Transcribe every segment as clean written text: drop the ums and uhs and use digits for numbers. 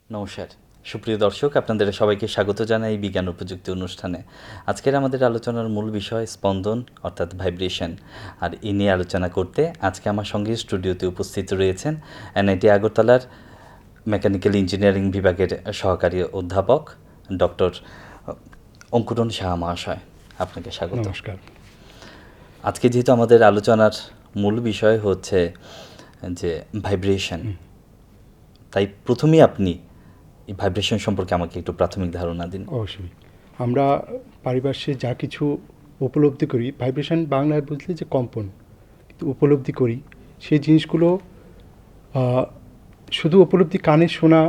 নমস্কার সুপ্রিয় দর্শক, আপনাদের সবাইকে স্বাগত জানাই এই বিজ্ঞান ও প্রযুক্তি অনুষ্ঠানে। আজকের আমাদের আলোচনার মূল বিষয় স্পন্দন অর্থাৎ ভাইব্রেশন। আর এই নিয়ে আলোচনা করতে আজকে আমার সঙ্গে স্টুডিওতে উপস্থিত রয়েছেন এনআইটি আগরতলার মেকানিক্যাল ইঞ্জিনিয়ারিং বিভাগের সহকারী অধ্যাপক ডক্টর অঙ্কুরন সাহা মহাশয়। আপনাকে স্বাগত। নমস্কার। আজকে যেহেতু আমাদের আলোচনার মূল বিষয় হচ্ছে যে ভাইব্রেশন, তাই প্রথমেই আপনি এই ভাইব্রেশন সম্পর্কে আমাকে একটু প্রাথমিক ধারণা দিন। অবশ্যই। আমরা পারিপার্শ্বিক যা কিছু উপলব্ধি করি, ভাইব্রেশন বাংলায় বুঝলে যে কম্পন, কিন্তু উপলব্ধি করি সেই জিনিসগুলো শুধু উপলব্ধি কানে শোনা,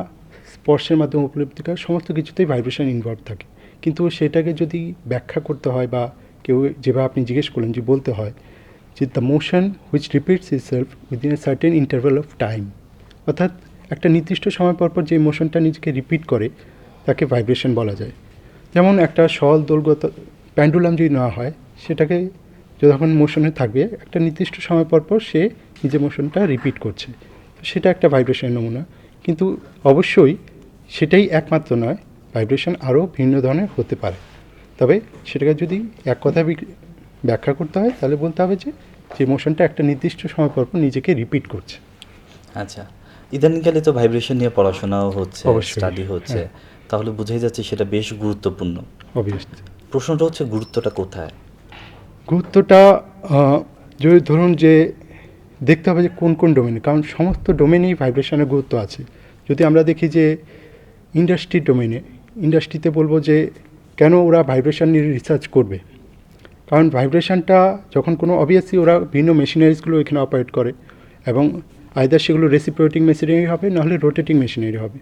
স্পর্শের মাধ্যমে উপলব্ধি করা, সমস্ত কিছুতেই ভাইব্রেশন ইনভলভ থাকে। কিন্তু সেটাকে যদি ব্যাখ্যা করতে হয় বা কেউ যেভাবে আপনি জিজ্ঞেস করলেন যে বলতে হয় যে the motion which repeats itself within a certain interval of time, অর্থাৎ একটা নির্দিষ্ট সময় পরপর যে মোশনটা নিজেকে রিপিট করে তাকে ভাইব্রেশন বলা যায়। যেমন একটা সরল দৈর্ঘ্য প্যান্ডুলাম যদি নেওয়া হয়, সেটাকে যখন মোশনে থাকবে একটা নির্দিষ্ট সময় পরপর সে নিজের মোশনটা রিপিট করছে, তো সেটা একটা ভাইব্রেশনের নমুনা। কিন্তু অবশ্যই সেটাই একমাত্র নয়, ভাইব্রেশন আরও ভিন্ন ধরনের হতে পারে। তবে সেটাকে যদি এক কথায় ব্যাখ্যা করতে হয় তাহলে বলতে হবে যে মোশনটা একটা নির্দিষ্ট সময় পরপর নিজেকে রিপিট করছে। আচ্ছা, ইদানিংকালে তো ভাইব্রেশন নিয়ে পড়াশোনাও হচ্ছে, অবশ্যই, স্টাডি হচ্ছে, তাহলে বোঝাই যাচ্ছে সেটা বেশ গুরুত্বপূর্ণ। অবভিয়াসলি প্রশ্নটা হচ্ছে গুরুত্বটা কোথায়? গুরুত্বটা যদি ধরুন যে দেখতে হবে যে কোন কোন ডোমেনে, কারণ সমস্ত ডোমেনেই ভাইব্রেশনের গুরুত্ব আছে। যদি আমরা দেখি যে ইন্ডাস্ট্রির ডোমেনে, ইন্ডাস্ট্রিতে বলবো যে কেন ওরা ভাইব্রেশন নিয়ে রিসার্চ করবে, কারণ ভাইব্রেশনটা যখন কোনো অবভিয়াসলি ওরা ভিন্ন মেশিনারিজগুলো এখানে অপারেট করে এবং আইদার সেগুলো রেসিপ্রোকেটিং মেশিনারি হবে, নাহলে রোটেটিং মেশিনারি হবে।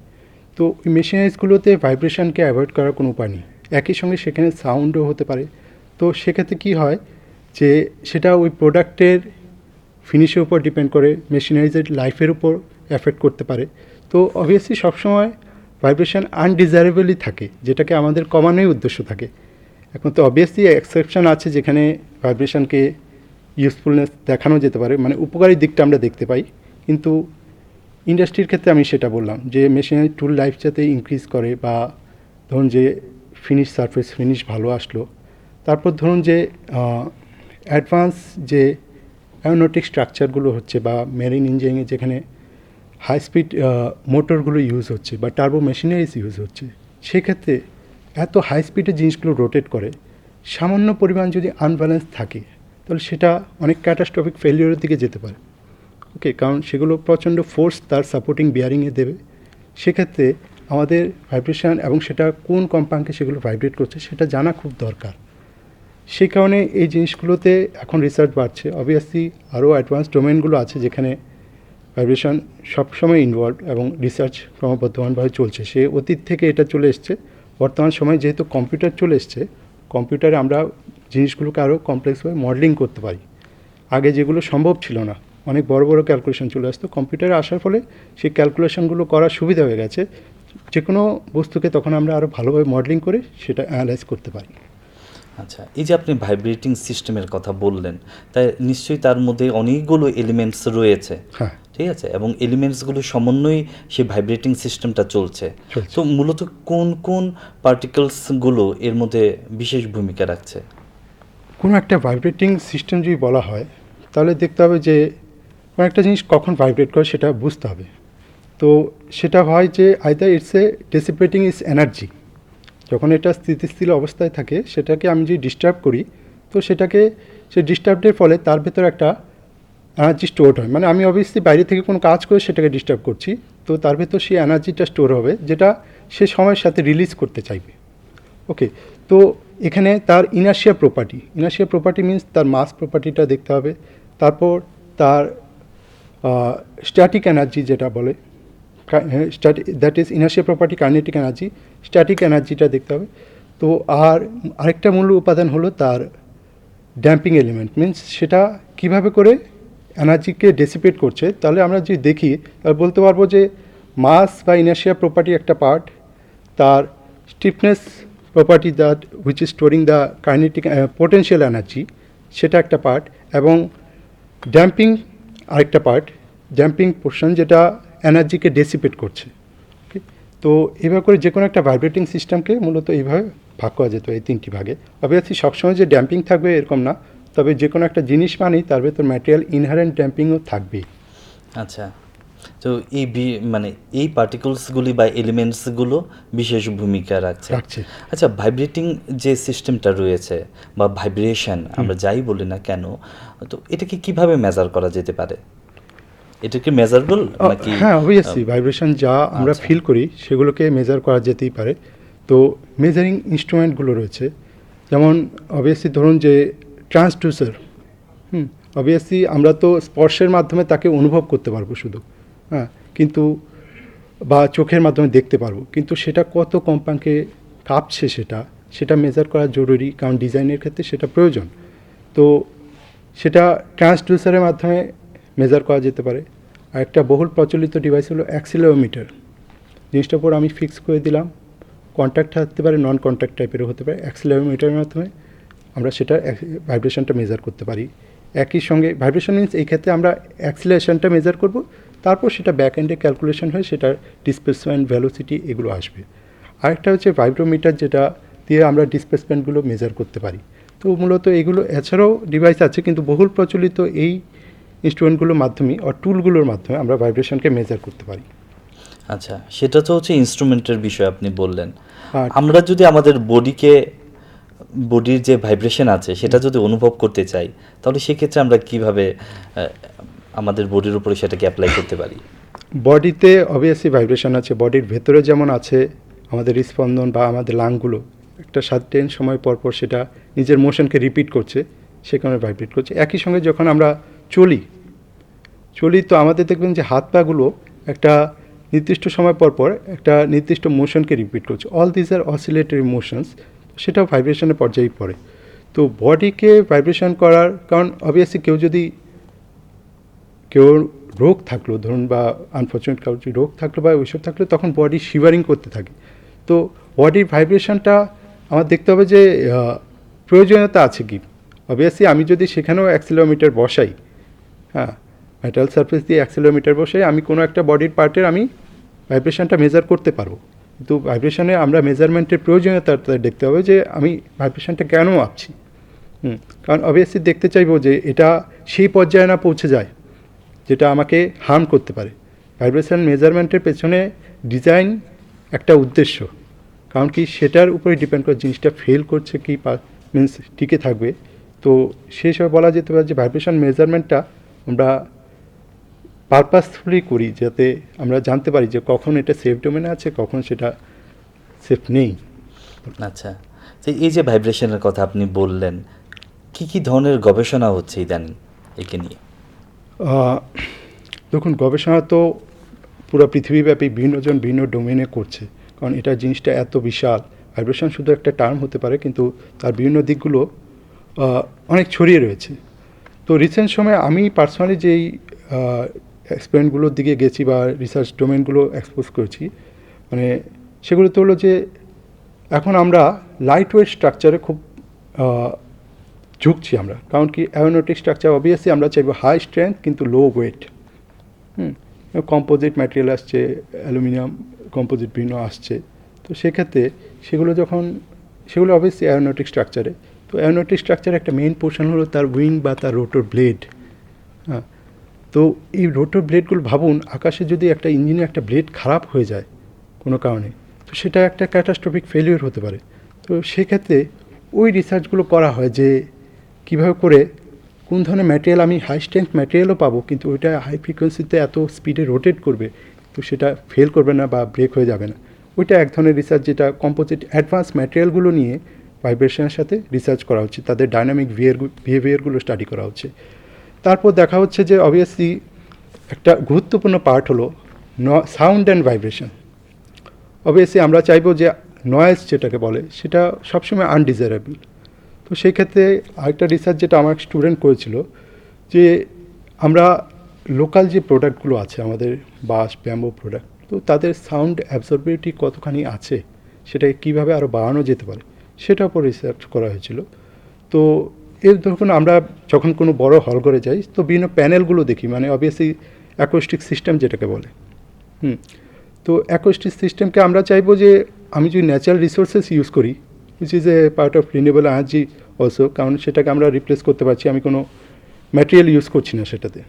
তো ওই মেশিনারিজগুলোতে ভাইব্রেশনকে অ্যাভয়েড করার কোনো উপায় নেই। একই সঙ্গে সেখানে সাউন্ডও হতে পারে। তো সেক্ষেত্রে কী হয় যে সেটা ওই প্রোডাক্টের ফিনিশের উপর ডিপেন্ড করে, মেশিনারিজের লাইফের উপর এফেক্ট করতে পারে। তো অবভিয়াসলি সবসময় ভাইব্রেশন আনডিজায়ারেবলই থাকে, যেটাকে আমাদের কমানোই উদ্দেশ্য থাকে। এখন তো অবভিয়াসলি এক্সেপশন আছে যেখানে ভাইব্রেশনকে ইউজফুলনেস দেখানো যেতে পারে, মানে উপকারী দিকটা আমরা দেখতে পাই। কিন্তু ইন্ডাস্ট্রির ক্ষেত্রে আমি সেটা বললাম যে মেশিনারি টুল লাইফ যাতে ইনক্রিজ করে, বা ধরুন যে সারফেস ফিনিশ ভালো আসলো, তারপর ধরুন যে অ্যাডভান্স যে অ্যারোনটিক স্ট্রাকচারগুলো হচ্ছে বা মেরিন ইঞ্জিনিয়ারিংয়ে যেখানে হাই স্পিড মোটরগুলো ইউজ হচ্ছে বা টার্বো মেশিনারিজ ইউজ হচ্ছে, সেক্ষেত্রে এত হাই স্পিডের জিনিসগুলো রোটেট করে, সামান্য পরিমাণ যদি আনব্যালেন্স থাকে তাহলে সেটা অনেক ক্যাটাস্ট্রফিক ফেলিওরের দিকে যেতে পারে। ওকে, কারণ সেগুলো প্রচণ্ড ফোর্স তার সাপোর্টিং বিয়ারিংয়ে দেবে। সেক্ষেত্রে আমাদের ভাইব্রেশন এবং সেটা কোন কম্পাঙ্কে সেগুলো ভাইব্রেট করছে সেটা জানা খুব দরকার। সেই কারণে এই জিনিসগুলোতে এখন রিসার্চ বাড়ছে। অবভিয়াসলি আরও অ্যাডভান্স ডোমেনগুলো আছে যেখানে ভাইব্রেশন সবসময় ইনভলভ এবং রিসার্চ ক্রমবর্ধমানভাবে চলছে। সে অতীত থেকে এটা চলে এসছে। বর্তমান সময়ে যেহেতু কম্পিউটার চলে এসছে, কম্পিউটারে আমরা জিনিসগুলোকে আরও কমপ্লেক্সভাবে মডেলিং করতে পারি। আগে যেগুলো সম্ভব ছিল না, অনেক বড় বড় ক্যালকুলেশন চলে আসতো, কম্পিউটারে আসার ফলে সেই ক্যালকুলেশনগুলো করার সুবিধা হয়ে গেছে। যে কোনো বস্তুকে তখন আমরা আরও ভালোভাবে মডেলিং করে সেটা অ্যানালাইজ করতে পারি। আচ্ছা, এই যে আপনি ভাইব্রেটিং সিস্টেমের কথা বললেন, তাই নিশ্চয়ই তার মধ্যে অনেকগুলো এলিমেন্টস রয়েছে। হ্যাঁ, ঠিক আছে, এবং এলিমেন্টসগুলো সমন্বয়ে সেই ভাইব্রেটিং সিস্টেমটা চলছে। তো মূলত কোন কোন পার্টিকেলসগুলো এর মধ্যে বিশেষ ভূমিকা রাখছে? কোনো একটা ভাইব্রেটিং সিস্টেম যদি বলা হয় তাহলে দেখতে হবে যে কোনো একটা জিনিস কখন ভাইব্রেট করে সেটা বুঝতে হবে। তো সেটা হয় যে either it's a dissipating its energy, যখন এটা স্থিতিশীল অবস্থায় থাকে সেটাকে আমি যদি ডিস্টার্ব করি, তো সেটাকে সে ডিস্টার্বের ফলে তার ভেতর একটা এনার্জি স্টোর হয়। মানে আমি অবভিয়াসলি বাইরে থেকে কোনো কাজ করে সেটাকে ডিস্টার্ব করছি, তো তার ভেতর সেই এনার্জিটা স্টোর হবে যেটা সে সময়ের সাথে রিলিজ করতে চাইবে। ওকে, তো এখানে তার ইনার্শিয়া প্রপার্টি মিনস তার মাস প্রপার্টিটা দেখতে হবে। তারপর তার স্ট্যাটিক এনার্জি যেটা বলে, that is inertia property, kinetic energy, static এনার্জিটা দেখতে হবে। তো আর আরেকটা মূল উপাদান হলো তার ড্যাম্পিং এলিমেন্ট, মিনস সেটা কিভাবে করে এনার্জিকে ডেসিপেট করছে। তাহলে আমরা যদি দেখি তাহলে বলতে পারবো যে মাস বা ইনার্শিয়া প্রপার্টি একটা পার্ট, তার stiffness property that which is storing the kinetic potential energy, সেটা একটা পার্ট, এবং ড্যাম্পিং আরেকটা পার্ট, ড্যাম্পিং পোর্শন যেটা এনার্জিকে ডেসিপেট করছে। ওকে, তো এভাবে করে যে কোনো একটা ভাইব্রেটিং সিস্টেমকে মূলত এইভাবে ভাগ করা যেত এই 3টি ভাগে। অবভিয়াসলি সবসময় যে ড্যাম্পিং থাকবে এরকম না, তবে যে কোনো একটা জিনিস মানেই তার ভেতর ম্যাটেরিয়াল ইনহারেন্ট ড্যাম্পিংও থাকবেই। আচ্ছা, তো মানে এই পার্টিকলসগুলি বা এলিমেন্টসগুলো বিশেষ ভূমিকা রাখছে। আচ্ছা, ভাইব্রেটিং যে সিস্টেমটা রয়েছে বা ভাইব্রেশন আমরা যাই বলি না কেন, তো এটাকে কিভাবে মেজার করা যেতে পারে? এটা কি মেজারেবল নাকি? হ্যাঁ, অবভিয়াসলি ভাইব্রেশন যা আমরা ফিল করি সেগুলোকে মেজার করা যেতেই পারে। তো মেজারিং ইনস্ট্রুমেন্টগুলো রয়েছে, যেমন অবভিয়াসলি ধরুন যে ট্রান্সডিউসার। অবভিয়াসলি আমরা তো স্পর্শের মাধ্যমে তাকে অনুভব করতে পারবো শুধু, হ্যাঁ, কিন্তু বা চোখের মাধ্যমে দেখতে পারবো, কিন্তু সেটা কত কম্পাঙ্কে কাঁপছে সেটা মেজার করা জরুরি, কারণ ডিজাইনের ক্ষেত্রে সেটা প্রয়োজন। তো সেটা ট্রান্সডিউসারের মাধ্যমে মেজার করা যেতে পারে। আর একটা বহুল প্রচলিত ডিভাইস হলো অ্যাক্সিলোমিটার। জিনিসটার উপর আমি ফিক্স করে দিলাম, কন্ট্যাক্ট থাকতে পারে, নন কন্ট্যাক্ট টাইপেরও হতে পারে। অ্যাক্সিলোমিটারের মাধ্যমে আমরা সেটা ভাইব্রেশনটা মেজার করতে পারি। একই সঙ্গে ভাইব্রেশন মিনস এই ক্ষেত্রে আমরা অ্যাক্সিলেশনটা মেজার করব, তারপর সেটা ব্যাক এন্ডে ক্যালকুলেশন হয়ে সেটার ডিসপ্লেসমেন্ট, ভেলোসিটি এগুলো আসবে। আরেকটা হচ্ছে ভাইব্রোমিটার, যেটা দিয়ে আমরা ডিসপ্লেসমেন্টগুলো মেজার করতে পারি। তো মূলত এগুলো এছাড়াও ডিভাইস আছে, কিন্তু বহুল প্রচলিত এই ইনস্ট্রুমেন্টগুলোর মাধ্যমে আর টুলগুলোর মাধ্যমে আমরা ভাইব্রেশনকে মেজার করতে পারি। আচ্ছা, সেটা তো হচ্ছে ইনস্ট্রুমেন্টের বিষয় আপনি বললেন। আর আমরা যদি আমাদের বডির যে ভাইব্রেশন আছে সেটা যদি অনুভব করতে চাই, তাহলে সেক্ষেত্রে আমরা কিভাবে আমাদের বডির উপরে সেটাকে অ্যাপ্লাই করতে পারি? বডিতে অবভিয়াসলি ভাইব্রেশন আছে, বডির ভেতরে যেমন আছে আমাদের হৃদস্পন্দন বা আমাদের লাংগুলো একটা সার্টেন সময় পর পর সেটা নিজের মোশনকে রিপিট করছে, সেখানে ভাইব্রেট করছে। একই সঙ্গে যখন আমরা চলি তো আমাদের দেখবেন যে হাত পাগুলো একটা নির্দিষ্ট সময় পর পর একটা নির্দিষ্ট মোশনকে রিপিট করছে। All these R oscillatory motions, সেটাও ভাইব্রেশনের পর্যায়ে পড়ে। তো বডিকে ভাইব্রেশন করার কারণ অবভিয়াসলি কেউ রোগ থাকলো ধরুন, বা আনফর্চুনেট কারো যদি রোগ থাকলো বা ওইসব থাকলো, তখন বডি শিভারিং করতে থাকে। তো বডির ভাইব্রেশনটা আমার দেখতে হবে যে প্রয়োজনীয়তা আছে কি। অবভিয়াসলি আমি যদি সেখানেও অ্যাক্সিলোমিটার বসাই, হ্যাঁ, মেটাল সারফেস দিয়ে অ্যাক্সিলোমিটার বসাই, আমি কোনো একটা বডির পার্টের আমি ভাইব্রেশনটা মেজার করতে পারবো, কিন্তু ভাইব্রেশনে আমরা মেজারমেন্টের প্রয়োজনীয়তা দেখতে হবে যে আমি ভাইব্রেশনটা কেন মাপছি। কারণ অবভিয়াসলি দেখতে চাইবো যে এটা সেই পর্যায়ে না পৌঁছে যায় যেটা আমাকে হার্ম করতে পারে। ভাইব্রেশন মেজারমেন্টের পেছনে ডিজাইন একটা উদ্দেশ্য, কারণ কি সেটার উপরে ডিপেন্ড করে জিনিসটা ফেল করছে কি মিনস টিকে থাকবে। তো সেই হিসাবে বলা যেতে পারে যে ভাইব্রেশন মেজারমেন্টটা আমরা পারপাসফুলি করি, যাতে আমরা জানতে পারি যে কখন এটা সেফ ডোমেনে আছে, কখন সেটা সেফ নেই। আচ্ছা, তো এই যে ভাইব্রেশনের কথা আপনি বললেন, কি ধরনের গবেষণা হচ্ছে ইদানিং একে নিয়ে? দেখুন, গবেষণা তো পুরো পৃথিবীব্যাপী বিভিন্নজন ভিন্ন ডোমেনে করছে, কারণ এটা জিনিসটা এত বিশাল। ভাইব্রেশন শুধু একটা টার্ম হতে পারে, কিন্তু তার বিভিন্ন দিকগুলো অনেক ছড়িয়ে রয়েছে। তো রিসেন্ট সময়ে আমি পার্সোনালি যেই এক্সপেরিমেন্টগুলোর দিকে গেছি বা রিসার্চ ডোমেনগুলো এক্সপোজ করেছি, মানে সেগুলোতে হলো যে এখন আমরা লাইট ওয়েট স্ট্রাকচারে খুব ঝুঁকছি আমরা, কারণ কি অ্যারোনটিক স্ট্রাকচার অবভিয়াসলি আমরা চাইবো হাই স্ট্রেংথ কিন্তু লো ওয়েট। কম্পোজিট ম্যাটেরিয়াল আসছে, অ্যালুমিনিয়াম কম্পোজিট বিভিন্ন আসছে। তো সেক্ষেত্রে সেগুলো অবভিয়াসলি অ্যারোনটিক স্ট্রাকচারে। তো অ্যারোনটিক স্ট্রাকচারে একটা মেইন পোর্শন হলো তার উইং বা তার রোটর ব্লেড। হ্যাঁ, তো এই রোটর ব্লেডগুলো ভাবুন, আকাশে যদি একটা ইঞ্জিনে একটা ব্লেড খারাপ হয়ে যায় কোনো কারণে, তো সেটা একটা ক্যাটাস্ট্রফিক ফেলিওর হতে পারে। তো সেক্ষেত্রে ওই রিসার্চগুলো করা হয় যে কীভাবে করে কোন ধরনের ম্যাটেরিয়াল আমি হাই স্ট্রেংথ ম্যাটেরিয়ালও পাবো, কিন্তু ওইটা হাই ফ্রিকোয়েন্সিতে এত স্পিডে রোটেট করবে, তো সেটা ফেল করবে না বা ব্রেক হয়ে যাবে না। ওইটা এক ধরনের রিসার্চ, যেটা কম্পোজিট অ্যাডভান্স ম্যাটেরিয়ালগুলো নিয়ে ভাইব্রেশনের সাথে রিসার্চ করা হচ্ছে, তাদের ডাইনামিক বিহেভিয়ারগুলো স্টাডি করা হচ্ছে। তারপর দেখা হচ্ছে যে অবভিয়াসলি একটা গুরুত্বপূর্ণ পার্ট হলো সাউন্ড অ্যান্ড ভাইব্রেশন। অবভিয়াসলি আমরা চাইবো যে নয়েজ যেটাকে বলে সেটা সবসময় আনডিজায়ারেবল। তো সেই ক্ষেত্রে আরেকটা রিসার্চ যেটা আমার স্টুডেন্ট করেছিল, যে আমরা লোকাল যে প্রোডাক্টগুলো আছে আমাদের বাঁশ ব্যাম্বো প্রোডাক্ট, তো তাদের সাউন্ড অ্যাবসর্বিলিটি কতখানি আছে, সেটাকে কীভাবে আরও বাড়ানো যেতে পারে সেটার উপর রিসার্চ করা হয়েছিল। তো এর ধরুন আমরা যখন কোনো বড় হল ঘরে যাই, তো বিভিন্ন প্যানেলগুলো দেখি, মানে অবভিয়াসলি অ্যাকোস্টিক সিস্টেম যেটাকে বলে। তো অ্যাকোস্টিক সিস্টেমকে আমরা চাইবো যে আমি যদি ন্যাচারাল রিসোর্সেস ইউজ করি, which is a part of renewable energy also, কারণ সেটাকে আমরা রিপ্লেস করতে পারছি, আমি কোনো ম্যাটেরিয়াল ইউজ করছি না সেটাতে।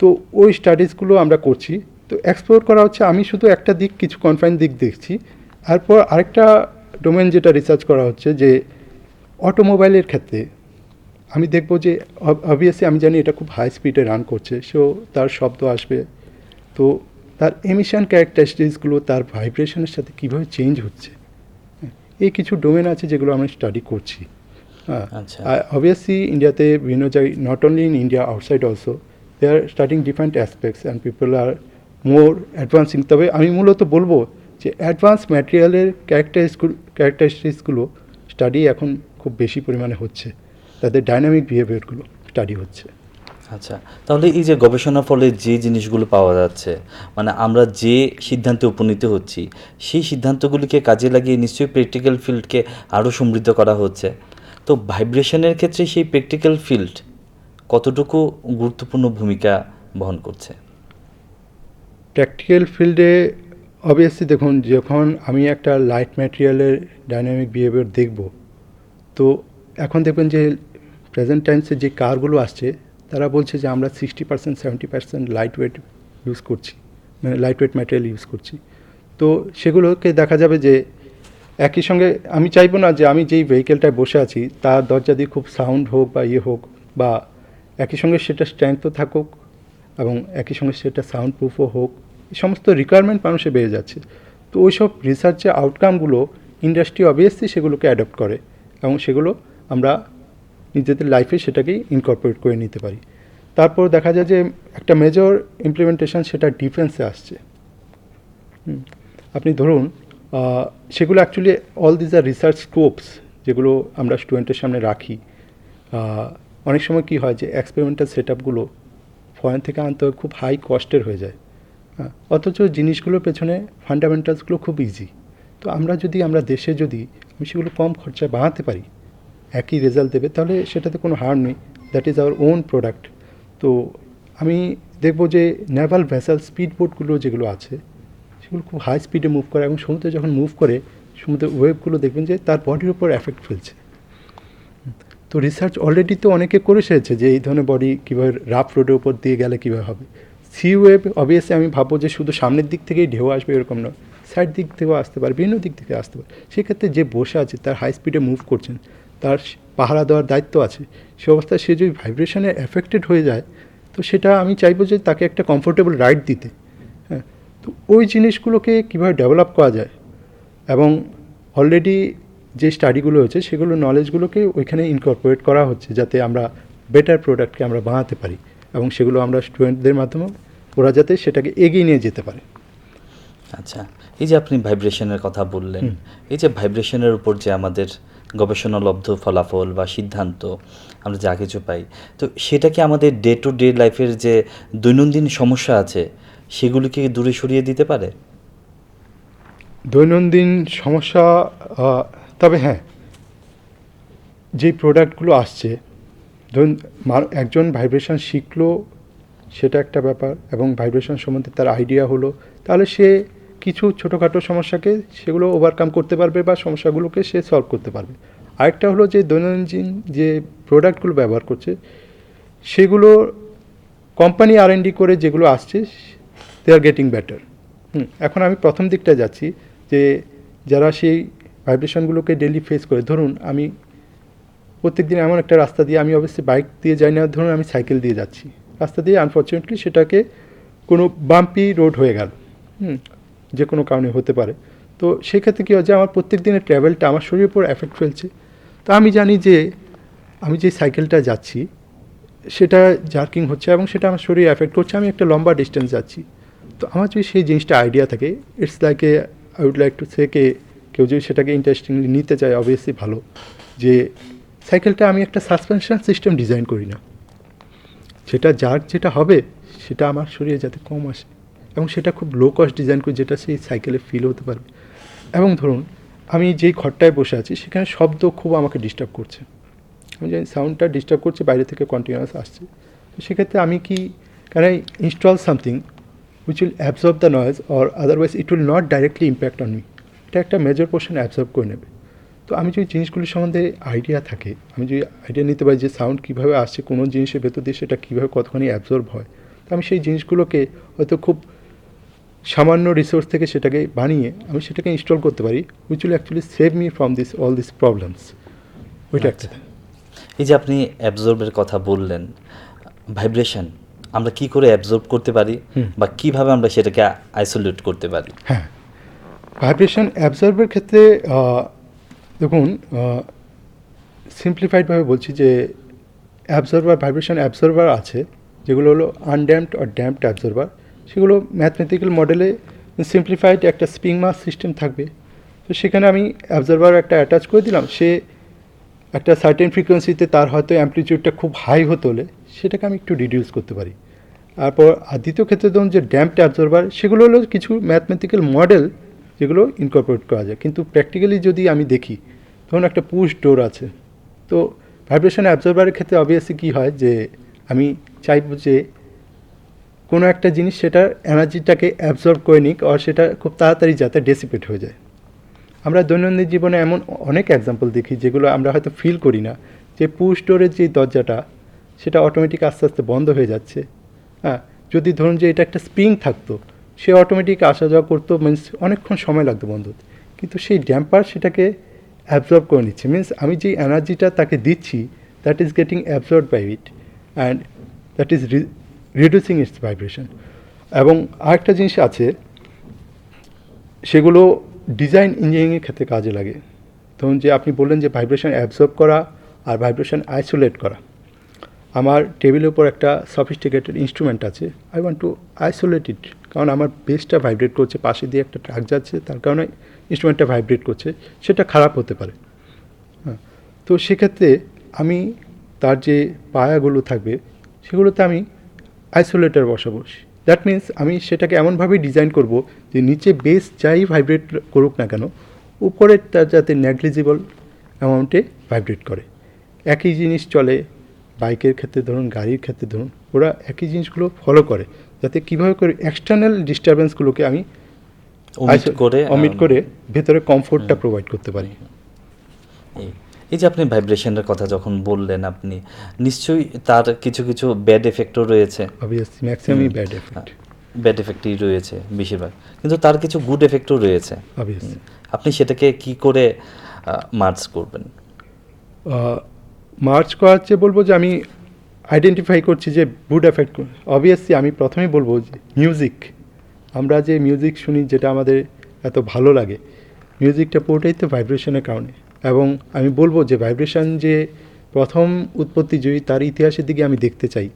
তো ওই স্টাডিজগুলো আমরা করছি। তো এক্সপ্লোর করা হচ্ছে, আমি শুধু একটা দিক, কিছু কনফাইন দিক দেখছি। তারপর আরেকটা ডোমেন যেটা রিসার্চ করা হচ্ছে যে অটোমোবাইলের ক্ষেত্রে আমি দেখব যে অবভিয়াসলি আমি জানি এটা খুব হাই স্পিডে রান করছে, সো তার শব্দ আসবে, তো তার এমিশন ক্যারেক্টারিস্টিক্সগুলো তার ভাইব্রেশনের সাথে কীভাবে চেঞ্জ হচ্ছে, এই কিছু ডোমেন আছে যেগুলো আমি স্টাডি করছি। হ্যাঁ, আচ্ছা। অবভিয়াসলি ইন্ডিয়াতে বিভিন্ন জায়গায়, not only in India, outside also they are studying different aspects and people are more advancing. তবে আমি মূলত বলবো যে অ্যাডভান্স ম্যাটেরিয়ালের ক্যারেক্টারিস্টিক্সগুলো স্টাডি এখন খুব বেশি পরিমাণে হচ্ছে, তাদের ডাইনামিক বিহেভিয়ারগুলো স্টাডি হচ্ছে। আচ্ছা, তাহলে এই যে গবেষণার ফলে যে জিনিসগুলো পাওয়া যাচ্ছে, মানে আমরা যে সিদ্ধান্তে উপনীত হচ্ছি, সেই সিদ্ধান্তগুলিকে কাজে লাগিয়ে নিশ্চয়ই প্র্যাকটিক্যাল ফিল্ডকে আরও সমৃদ্ধ করা হচ্ছে। তো ভাইব্রেশনের ক্ষেত্রে সেই প্র্যাকটিক্যাল ফিল্ড কতটুকু গুরুত্বপূর্ণ ভূমিকা বহন করছে? প্র্যাকটিক্যাল ফিল্ডে অবভিয়াসলি দেখুন, যখন আমি একটা লাইট ম্যাটেরিয়ালের ডাইনামিক বিহেভিয়ার দেখব, তো এখন দেখবেন যে প্রেজেন্ট টাইমসে যে কারগুলো আসছে তারা বলছে যে আমরা 60% 70% লাইট ওয়েট ইউজ করছি, মানে লাইট ওয়েট ম্যাটেরিয়াল ইউজ করছি। তো সেগুলোকে দেখা যাবে যে একই সঙ্গে আমি চাইবো না যে আমি যেই ভেহিকেলটায় বসে আছি তার দরজা দিয়ে খুব সাউন্ড হোক বা ইয়ে হোক, বা একই সঙ্গে সেটা স্ট্রেংথও থাকুক এবং একই সঙ্গে সেটা সাউন্ড প্রুফও হোক, এই সমস্ত রিকোয়ারমেন্ট মানুষের বেড়ে যাচ্ছে। তো ওই সব রিসার্চের আউটকামগুলো ইন্ডাস্ট্রি অবভিয়াসলি সেগুলোকে অ্যাডপ্ট করে এবং সেগুলো আমরা নিজেদের লাইফে সেটাকেই ইনকর্পোরেট করে নিতে পারি। তারপর দেখা যায় যে একটা মেজর ইমপ্লিমেন্টেশন সেটা ডিফেন্সে আসছে। আপনি ধরুন সেগুলো actually all these R research scopes যেগুলো আমরা স্টুডেন্টের সামনে রাখি। অনেক সময় কী হয় যে এক্সপেরিমেন্টাল সেট আপগুলো ফরেন থেকে আনতে হয়, খুব হাই কস্টের হয়ে যায়। অথচ জিনিসগুলোর পেছনে ফান্ডামেন্টালসগুলো খুব ইজি। তো আমরা দেশে যদি আমি সেগুলো কম খরচায় বানাতে পারি, একই রেজাল্ট দেবে, তাহলে সেটাতে কোনো হার্ম নেই। That is our own product. তো আমি দেখব যে নেভাল ভেসেল স্পিড বোটগুলো যেগুলো আছে সেগুলো খুব হাই স্পিডে মুভ করে এবং সমুদ্রে যখন মুভ করে সমুদ্রের ওয়েভগুলো দেখবেন যে তার বডির উপর এফেক্ট ফেলছে। তো রিসার্চ অলরেডি তো অনেকে করে এসেছে যে এই ধরনের বডি কীভাবে রাফ রোডের উপর দিয়ে গেলে কীভাবে হবে। সি ওয়েভ অবভিয়াসলি আমি ভাববো যে শুধু সামনের দিক থেকেই ঢেউ আসবে এরকম নয়, সাইড দিক থেকেও আসতে পারে, বিভিন্ন দিক থেকে আসতে পারে। সেক্ষেত্রে যে বসে আছে তার হাই স্পিডে মুভ করছেন, তার পাহারা দেওয়ার দায়িত্ব আছে, সে অবস্থায় সে যদি ভাইব্রেশনে এফেক্টেড হয়ে যায়, তো সেটা আমি চাইবো যে তাকে একটা কমফোর্টেবল রাইড দিতে। হ্যাঁ, তো ওই জিনিসগুলোকে কীভাবে ডেভেলপ করা যায় এবং অলরেডি যে স্টাডিগুলো হয়েছে সেগুলো নলেজগুলোকে ওইখানে ইনকর্পোরেট করা হচ্ছে যাতে আমরা বেটার প্রোডাক্টকে আমরা বানাতে পারি এবং সেগুলো আমরা স্টুডেন্টদের মাধ্যমে ওরা যাতে সেটাকে এগিয়ে নিয়ে যেতে পারে। আচ্ছা, এই যে আপনি ভাইব্রেশনের কথা বললেন, এই যে ভাইব্রেশনের উপর যে আমাদের গবেষণালব্ধ ফলাফল বা সিদ্ধান্ত আমরা যা কিছু পাই, তো সেটা কি আমাদের ডে টু ডে লাইফের যে দৈনন্দিন সমস্যা আছে সেগুলিকে দূরে সরিয়ে দিতে পারে? দৈনন্দিন সমস্যা, তবে হ্যাঁ, যে প্রোডাক্টগুলো আসছে, ধরুন একজন ভাইব্রেশন শিখলো সেটা একটা ব্যাপার, এবং ভাইব্রেশন সম্বন্ধে তার আইডিয়া হলো, তাহলে সে কিছু ছোটোখাটো সমস্যাকে সেগুলো ওভারকাম করতে পারবে বা সমস্যাগুলোকে সে সলভ করতে পারবে। আরেকটা হলো যে দৈনন্দিন যে প্রোডাক্টগুলো ব্যবহার করছে সেগুলো কোম্পানি R&D করে যেগুলো আসছে দে আর গেটিং বেটার। এখন আমি প্রথম দিকটা যাচ্ছি যে যারা সেই ভাইব্রেশনগুলোকে ডেলি ফেস করে, ধরুন আমি প্রত্যেক দিন এমন একটা রাস্তা দিয়ে, আমি অবশ্যই বাইক দিয়ে যাই না, ধরুন আমি সাইকেল দিয়ে যাচ্ছি, রাস্তা দিয়ে আনফর্চুনেটলি সেটাকে কোনো বাম্পি রোড হয়ে গেল, যে কোনো কারণে হতে পারে। তো সেক্ষেত্রে কী হয় যে আমার প্রত্যেক দিনের ট্রাভেলটা আমার শরীরের উপর এফেক্ট ফেলছে। তো আমি জানি যে আমি যে সাইকেলটা যাচ্ছি সেটা জার্কিং হচ্ছে এবং সেটা আমার শরীরে এফেক্ট করছে, আমি একটা লম্বা ডিস্টেন্স যাচ্ছি। তো আমার যদি সেই জিনিসটা আইডিয়া থাকে, it's like I would like to say কেউ যদি সেটাকে ইন্টারেস্টিংলি নিতে চায় অবভিয়াসলি ভালো, যে সাইকেলটা আমি একটা সাসপেনশন সিস্টেম ডিজাইন করি না, সেটা যেটা হবে সেটা আমার শরীরে যাতে কম আসে এবং সেটা খুব লো কস্ট ডিজাইন করি যেটা সেই সাইকেলে ফিল হতে পারবে। এবং ধরুন আমি যেই ঘরটায় বসে আছি সেখানে শব্দ খুব আমাকে ডিস্টার্ব করছে, আমি জানি সাউন্ডটা ডিস্টার্ব করছে, বাইরে থেকে কন্টিনিউয়াস আসছে। তো সেক্ষেত্রে আমি কি can I install something which will absorb the noise or otherwise it will not directly impact on me. এটা একটা মেজর পোর্শন অ্যাবজর্ব করে নেবে। তো আমি যদি জিনিসগুলি সম্বন্ধে আইডিয়া থাকে, আমি যদি আইডিয়া নিতে পারি যে সাউন্ড কীভাবে আসছে, কোনো জিনিসের ভেতর দিয়ে সেটা কীভাবে কতখানি অ্যাবজর্ব হয়, তো আমি সেই জিনিসগুলোকে হয়তো খুব সামান্য রিসোর্স থেকে সেটাকে বানিয়ে আমি সেটাকে ইনস্টল করতে পারি, which will actually save me from all this problems. ওইটা একটা। এই যে আপনি অ্যাবজর্বের কথা বললেন, ভাইব্রেশন আমরা কি করে অ্যাবজর্ব করতে পারি বা কিভাবে আমরা সেটাকে আইসোলেট করতে পারি? হ্যাঁ, ভাইব্রেশন অ্যাবজর্বের ক্ষেত্রে দেখুন, সিম্পলিফাইডভাবে বলছি যে অ্যাবজর্ভার, ভাইব্রেশন অ্যাবজর্ভার আছে যেগুলো হলো আনড্যাম্পড আর ড্যাম্পড অ্যাবজর্ভার। সেগুলো ম্যাথমেটিক্যাল মডেলে সিম্পলিফাইড একটা স্প্রিং মাস সিস্টেম থাকবে। তো সেখানে আমি অ্যাবজর্ভার একটা অ্যাটাচ করে দিলাম, সে একটা সার্টেন ফ্রিকোয়েন্সিতে তার হয়তো অ্যামপ্লিটিউডটা খুব হাই হতে হলে সেটাকে আমি একটু রিডিউস করতে পারি। তারপর আর দ্বিতীয় ক্ষেত্রে ধরুন যে ড্যাম্পড অ্যাবজর্ভার, সেগুলো হলো কিছু ম্যাথমেটিক্যাল মডেল যেগুলো ইনকর্পোরেট করা যায়, কিন্তু প্র্যাকটিক্যালি যদি আমি দেখি, ধরুন একটা পুশ ডোর আছে, তো ভাইব্রেশন অ্যাবজর্ভারের ক্ষেত্রে অবভিয়াসলি কী হয় যে আমি চাইব যে কোনো একটা জিনিস সেটার এনার্জিটাকে অ্যাবজর্ব করে নিক, আর সেটা খুব তাড়াতাড়ি যাতে ডেসিপেট হয়ে যায়। আমরা দৈনন্দিন জীবনে এমন অনেক এক্সাম্পল দেখি যেগুলো আমরা হয়তো ফিল করি না, যে পুশ ডোরের যে দরজাটা সেটা অটোমেটিক আস্তে আস্তে বন্ধ হয়ে যাচ্ছে। হ্যাঁ, যদি ধরুন যে এটা একটা স্প্রিং থাকতো, সে অটোমেটিক আসা যাওয়া করতো, মিনস অনেকক্ষণ সময় লাগতো বন্ধ হতে, কিন্তু সেই ড্যাম্পার সেটাকে অ্যাবজর্ব করে নিচ্ছে, মিনস আমি যে এনার্জিটা তাকে দিচ্ছি that is getting absorb by it and that is reducing its vibration. এবং আরেকটা জিনিস আছে, সেগুলো ডিজাইন ইঞ্জিনিয়ারিংয়ের ক্ষেত্রে কাজে লাগে। ধরুন যে আপনি বললেন যে ভাইব্রেশন অ্যাবজর্ব করা আর ভাইব্রেশন আইসোলেট করা। আমার টেবিলের উপর একটা সফিস্টিকেটেড ইনস্ট্রুমেন্ট আছে, আই ওয়ান্ট টু আইসোলেট ইট, কারণ আমার বেসটা ভাইব্রেট করছে, পাশে দিয়ে একটা ট্রাক যাচ্ছে, তার কারণে ইনস্ট্রুমেন্টটা ভাইব্রেট করছে, সেটা খারাপ হতে পারে। হ্যাঁ, তো সেক্ষেত্রে আমি তার যে পায়াগুলো থাকবে সেগুলোতে আমি আইসোলেটার বসাবো। দ্যাট মিন্স আমি সেটাকে এমনভাবেই ডিজাইন করব যে নিচে বেস যাই ভাইব্রেট করুক না কেন, উপরেরটা যাতে নেগলিজিবল অ্যামাউন্টে ভাইব্রেট করে। একই জিনিস চলে বাইকের ক্ষেত্রে ধরুন, গাড়ির ক্ষেত্রে ধরুন, ওরা একই জিনিসগুলো ফলো করে, যাতে কীভাবে করে এক্সটার্নাল ডিস্টারবেন্সগুলোকে আমি অমিট করে ভেতরে কমফোর্টটা প্রোভাইড করতে পারি। এই যে আপনি ভাইব্রেশনের কথা যখন বললেন, আপনি নিশ্চয়ই তার কিছু কিছু ব্যাড এফেক্টও রয়েছে। অবভিয়াসলি ম্যাক্সিমামই ব্যাড এফেক্ট, ব্যাড এফেক্টই রয়েছে বেশিরভাগ, কিন্তু তার কিছু গুড এফেক্টও রয়েছে। অবভিয়াসলি আপনি সেটাকে কি করে মার্জ করবেন? মার্চ করার চেয়ে বলবো যে আমি আইডেন্টিফাই করছি যে গুড এফেক্ট। অবভিয়াসলি আমি প্রথমেই বলবো যে মিউজিক, আমরা যে মিউজিক শুনি যেটা আমাদের এত ভালো লাগে, মিউজিকটা পুরোটাই তো ভাইব্রেশনের কারণে। এবং আমি বলবো যে ভাইব্রেশন যে প্রথম উৎপত্তি, যদি তার ইতিহাসের দিকে আমি দেখতে চাই,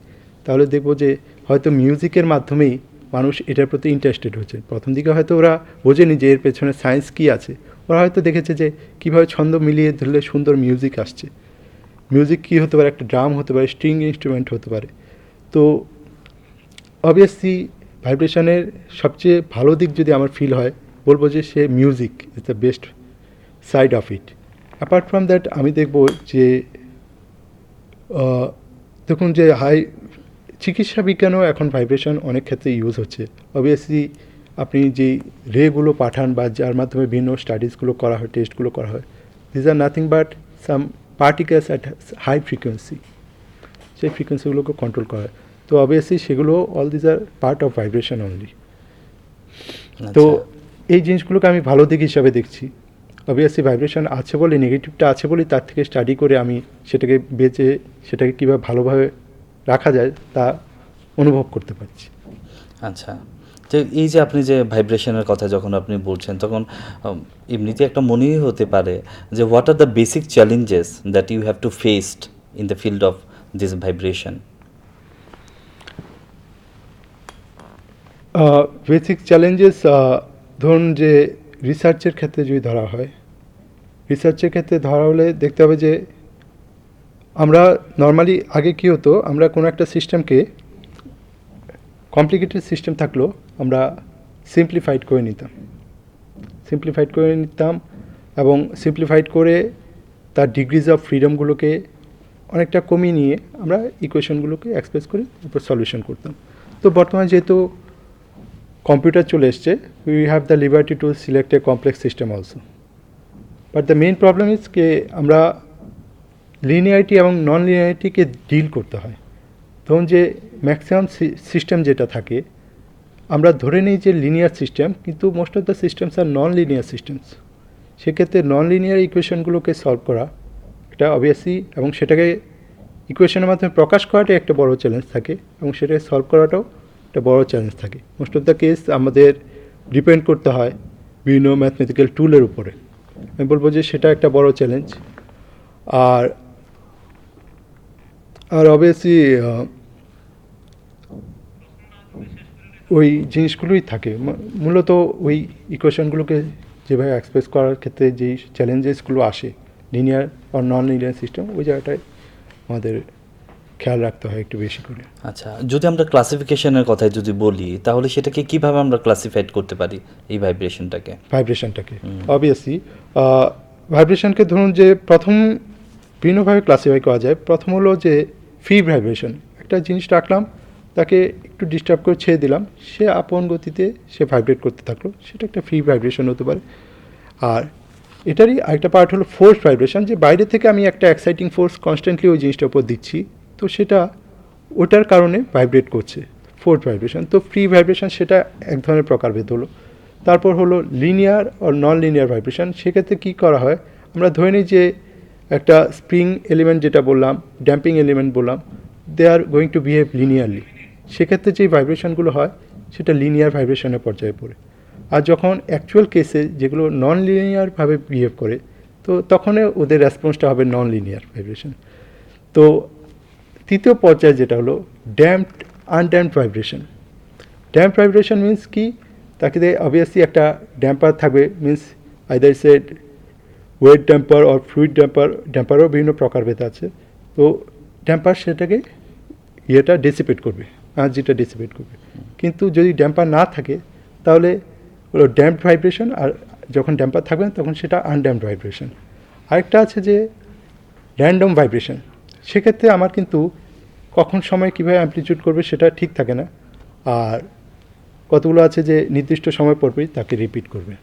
তাহলে দেখবো যে হয়তো মিউজিকের মাধ্যমেই মানুষ এটার প্রতি ইন্টারেস্টেড হচ্ছে। প্রথম দিকে হয়তো ওরা বোঝেনি যে এর পেছনে সায়েন্স কী আছে, ওরা হয়তো দেখেছে যে কীভাবে ছন্দ মিলিয়ে ধরলে সুন্দর মিউজিক আসছে। মিউজিক কী হতে পারে, একটা ড্রাম হতে পারে, স্ট্রিং ইনস্ট্রুমেন্ট হতে পারে। তো অবভিয়াসলি ভাইব্রেশনের সবচেয়ে ভালো দিক যদি আমার ফিল হয়, বলবো যে সে music is the best side of it. Apart from that আমি দেখব যে দেখুন যে চিকিৎসা বিজ্ঞানেও এখন ভাইব্রেশন অনেক ক্ষেত্রে ইউজ হচ্ছে। অবভিয়াসলি আপনি যেই রেগুলো পাঠান বা যার মাধ্যমে বিভিন্ন স্টাডিজগুলো করা হয়, টেস্টগুলো করা হয়, these are nothing but some particles at high frequency, সেই ফ্রিকোয়েন্সিগুলোকে কন্ট্রোল করা হয়। তো অবভিয়াসলি সেগুলো all these are part of vibration only. তো এই জিনিসগুলোকে আমি ভালো দিক হিসাবে দেখছি। অবভিয়াসলি ভাইব্রেশন আছে বলে, নেগেটিভটা আছে বলেই তার থেকে স্টাডি করে আমি সেটাকে বেঁচে সেটাকে কীভাবে ভালোভাবে রাখা যায় তা অনুভব করতে পারছি। আচ্ছা, তো এই যে আপনি যে ভাইব্রেশনের কথা যখন আপনি বলছেন, তখন এমনিতে একটা মনেই হতে পারে যে what are the basic challenges that you have to faced in the field of this vibration? Basic challenges ধরুন যে রিসার্চের ক্ষেত্রে যদি ধরা হয়, রিসার্চের ক্ষেত্রে ধরা হলে দেখতে হবে যে আমরা নর্মালি আগে কী হতো, আমরা কোনো একটা সিস্টেমকে কমপ্লিকেটেড সিস্টেম থাকলেও আমরা সিম্পলিফাইড করে নিতাম এবং সিম্পলিফাইড করে তার ডিগ্রিজ অফ ফ্রিডমগুলোকে অনেকটা কমিয়ে নিয়ে আমরা ইকুয়েশনগুলোকে এক্সপ্রেস করে তারপর সলিউশন করতাম। তো বর্তমানে যেহেতু কম্পিউটার চলে এসছে, we have the liberty to select a complex system also. But the main problem is কে আমরা লিনিয়ারিটি এবং নন লিনিয়ারিটিকে ডিল করতে হয়। ধরুন যে ম্যাক্সিমাম সিস্টেম যেটা থাকে, আমরা ধরে নিই যে লিনিয়ার সিস্টেম, কিন্তু most of the systems are non linear systems. সেক্ষেত্রে নন লিনিয়ার ইকুয়েশনগুলোকে সলভ করা এটা অবভিয়াসলি, এবং সেটাকে ইকুয়েশনের মাধ্যমে প্রকাশ করাটাই একটা বড় চ্যালেঞ্জ থাকে, এবং সেটাকে সলভ করাটাও একটা বড় চ্যালেঞ্জ থাকে। মোস্ট অফ দ্য কেস আমাদের ডিপেন্ড করতে হয় বিভিন্ন ম্যাথমেটিক্যাল টুলের উপরে। আমি বলবো যে সেটা একটা বড় চ্যালেঞ্জ। আর আর অবভিয়াসলি ওই জিনিসগুলোই থাকে মূলত ওই ইকুয়েশনগুলোকে যেভাবে এক্সপ্রেস করার ক্ষেত্রে যেই চ্যালেঞ্জেসগুলো আসে লিনিয়ার আর নন লিনিয়ার সিস্টেম, ওই জায়গাটায় আমাদের খেয়াল রাখতে হয় একটু বেশি করে। আচ্ছা, যদি আমরা ক্লাসিফিকেশনের কথায় যদি বলি, তাহলে সেটাকে কিভাবে আমরা ক্লাসিফাইড করতে পারি এই ভাইব্রেশনটাকে? অবভিয়াসলি ভাইব্রেশনকে ধরুন যে প্রথম বিভিন্নভাবে ক্লাসিফাই করা যায়। প্রথম হলো যে ফ্রি ভাইব্রেশন, একটা জিনিস রাখলাম, তাকে একটু ডিস্টার্ব করে ছেড়ে দিলাম, সে আপন গতিতে সে ভাইব্রেট করতে থাকলো, সেটা একটা ফ্রি ভাইব্রেশন হতে পারে। আর এটারই আরেকটা পার্ট হলো ফোর্স ভাইব্রেশন, যে বাইরে থেকে আমি একটা এক্সাইটিং ফোর্স কনস্ট্যান্টলি ওই জিনিসটার উপর দিচ্ছি, তো সেটা ওটার কারণে ভাইব্রেট করছে, ফোর্স ভাইব্রেশন। তো ফ্রি ভাইব্রেশন সেটা এক ধরনের প্রকারভেদ হলো। তারপর হলো লিনিয়ার আর নন লিনিয়ার ভাইব্রেশন। সেক্ষেত্রে কী করা হয়, আমরা ধরে নিই যে একটা স্প্রিং এলিমেন্ট যেটা বললাম, ড্যাম্পিং এলিমেন্ট বললাম, they are going to behave linearly. সেক্ষেত্রে যেই ভাইব্রেশনগুলো হয় সেটা লিনিয়ার ভাইব্রেশনের পর্যায়ে পড়ে। আর যখন অ্যাকচুয়াল কেসে যেগুলো নন লিনিয়ারভাবে বিহেভ করে, তো তখন ওদের রেসপন্সটা হবে নন লিনিয়ার ভাইব্রেশন। তো তৃতীয় পর্যায়ে যেটা হলো damped undamped vibration. Damp vibration means কি, তাকে অবভিয়াসলি একটা ড্যাম্পার থাকবে, মিন্স আইদার সেড wet damper or fluid damper. ড্যাম্পারও বিভিন্ন প্রকারভেদ আছে। তো ড্যাম্পার সেটাকে ইয়েটা ডিসিপেট করবে, এনার্জিটা ডিসিপেট করবে। কিন্তু যদি ড্যাম্পার না থাকে তাহলে হলো ড্যাম্পড ভাইব্রেশন, আর যখন ড্যাম্পার থাকবে না তখন সেটা আনড্যাম্পড ভাইব্রেশন। আরেকটা আছে যে র্যান্ডম ভাইব্রেশন। সেক্ষেত্রে আমার কিন্তু কখন সময় কীভাবে অ্যামপ্লিটিউড করবে সেটা ঠিক থাকে না, আর কতগুলো আছে যে নির্দিষ্ট সময় পরপরই তাকে রিপিট করবে।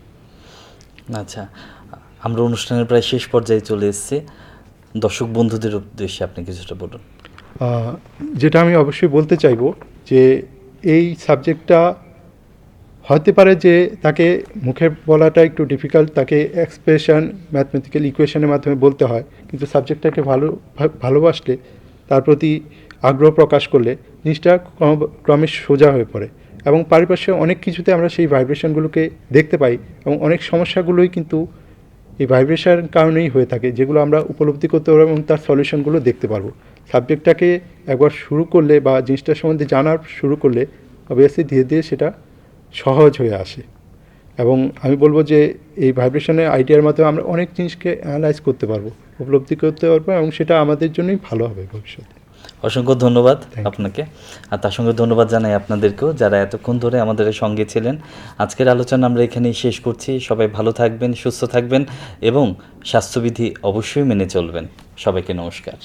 আচ্ছা, আমরা অনুষ্ঠানের প্রায় শেষ পর্যায়ে চলে এসেছি। দর্শক বন্ধুদের উদ্দেশ্যে আপনি কিছুটা বলুন। যেটা আমি অবশ্যই বলতে চাইবো যে এই সাবজেক্টটা হতে পারে যে তাকে মুখে বলাটা একটু ডিফিকাল্ট, তাকে এক্সপ্রেশন ম্যাথমেটিক্যাল ইকুয়েশনের মাধ্যমে বলতে হয়, কিন্তু সাবজেক্টটাকে ভালোবাসলে, তার প্রতি আগ্রহ প্রকাশ করলে জিনিসটা ক্রমে সোজা হয়ে পড়ে। এবং পারিপার্শ্বিক অনেক কিছুতে আমরা সেই ভাইব্রেশনগুলোকে দেখতে পাই, এবং অনেক সমস্যাগুলোই কিন্তু এই ভাইব্রেশনের কারণেই হয়ে থাকে, যেগুলো আমরা উপলব্ধি করতে পারবো এবং তার সলিউশনগুলো দেখতে পারবো। সাবজেক্টটাকে একবার শুরু করলে বা জিনিসটার সম্বন্ধে জানার শুরু করলে অবভিয়াসলি ধীরে ধীরে সেটা সহজ হয়ে আসে। এবং আমি বলবো যে এই ভাইব্রেশনের আইডিয়ার মাধ্যমে আমরা অনেক জিনিসকে অ্যানালাইজ করতে পারবো, উপলব্ধি করতে পারবো, এবং সেটা আমাদের জন্যই ভালো হবে ভবিষ্যতে। অসংখ্য ধন্যবাদ আপনাকে, আর তার সঙ্গে ধন্যবাদ জানাই আপনাদেরকেও যারা এতক্ষণ ধরে আমাদের সঙ্গে ছিলেন। আজকের আলোচনা আমরা এখানেই শেষ করছি। সবাই ভালো থাকবেন, সুস্থ থাকবেন এবং স্বাস্থ্যবিধি অবশ্যই মেনে চলবেন। সবাইকে নমস্কার।